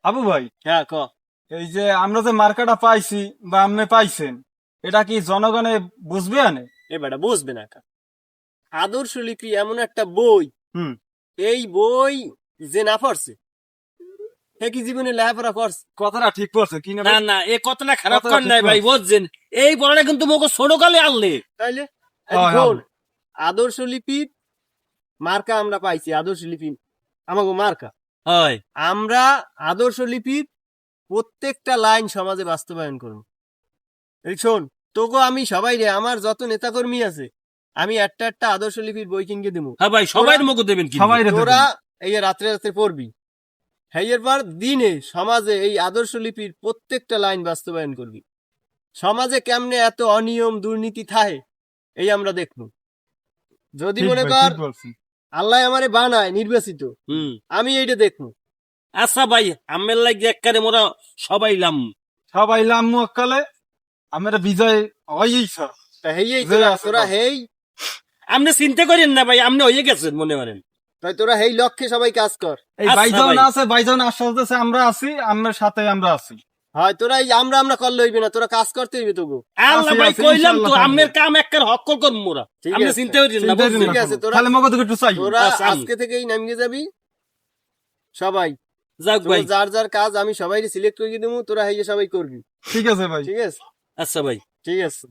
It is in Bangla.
আবু ভাই, হ্যাঁ ক। এই যে আমরা যে মার্কাটা পাইছি বা আপনি পাইছেন, এটা কি জনগণে বুঝবে আনে? এ বেটা বুঝবে না কা। আদর্শ লিপি এমন একটা বই, হুম। এই বই যে না পড়ছে সে কি জীবনে লেখাপড়া করছে? কথাটা ঠিক বলছে কি না না ভাই? না এ কতটা খারাপ কথাটা কর ঠিক নাই ভাই, বলছে। বুঝছেন? এই বড়টা কিন্তু মোকে ছোট কালে আনলে। তাইলে হয়, শোন, হবে। আদর্শ লিপির মার্কা আমরা পাইছি। আদর্শ লিপি আমাকে মার্কা। হয় আমরা আদর্শ লিপির প্রত্যেকটা লাইন সমাজে বাস্তবায়ন করব। এই শোন, তোকে আমি সবাই রে, আমার যত নেতাকর্মী আছে, আমি একটা একটা আদর্শ লিপির বই কিনকে দেবো। হ্যাঁ ভাই, সবাই মোকে দেবেন কি? সবাই রে তোরা দেবেন। এই রাত্রে রাত্রে পড়বি। হেয়ের পর দিনে সমাজে এই আদর্শ লিপির প্রত্যেকটা লাইন বাস্তবায়ন করবি। সমাজে কেমনে এত অনিয়ম দুর্নীতি থাকে এই আমরা দেখবো। যদি ঠিক মনে ভাই, কর ঠিক বলছেন। আল্লাহ আমারে বানায় নির্বাচিত, হুম। আমি এইটা দেখবো। আচ্ছা ভাই, আমের লাগে একবারে মোরা সবাই লাম। সবাই লাম মুয়াক্কালে আমরা বিজয় হইই স্যার। তা হেই যে আছে তোরা সব। হেই, আপনি চিন্তা করেন না ভাই, আপনি হয়ে গেছেন মনে করেন। তাই তোরা হেই লক্ষ্যে সবাই কাজ কর। এই আচ্ছা বাইজন ভাই। আছে, বাইজন আশ্বাস দিয়েছে আমরা আছি, আমার সাথে আমরা আছি। হয় তোরা এই আমরা করলে হইবে না, তোরা কাজ করতে হইবে তোকে। আল্লাহ আছি, ভাই আছি, কইলাম তো, ইনশাআল্লাহ আমের কাম একবার হক্কল করব মোরা। ঠিক আপনি আছে। চিন্তা করেন না, চিন্তা করেন বুঝছেন? না ঠিক আছে, কোনো। তোরা- খালি মগজ একটু চাই। তোরা আচ্ছা, আমি- আজকে থেকেই নামিয়ে যাবি সবাই। যাক তোর ভাই। যার যার কাজ আমি সবাই সিলেক্ট করে দেবো, তোরা হেই সবাই করবি। ঠিক আছে ভাই। ঠিক আছে, আচ্ছা ভাই। ঠিক আছে।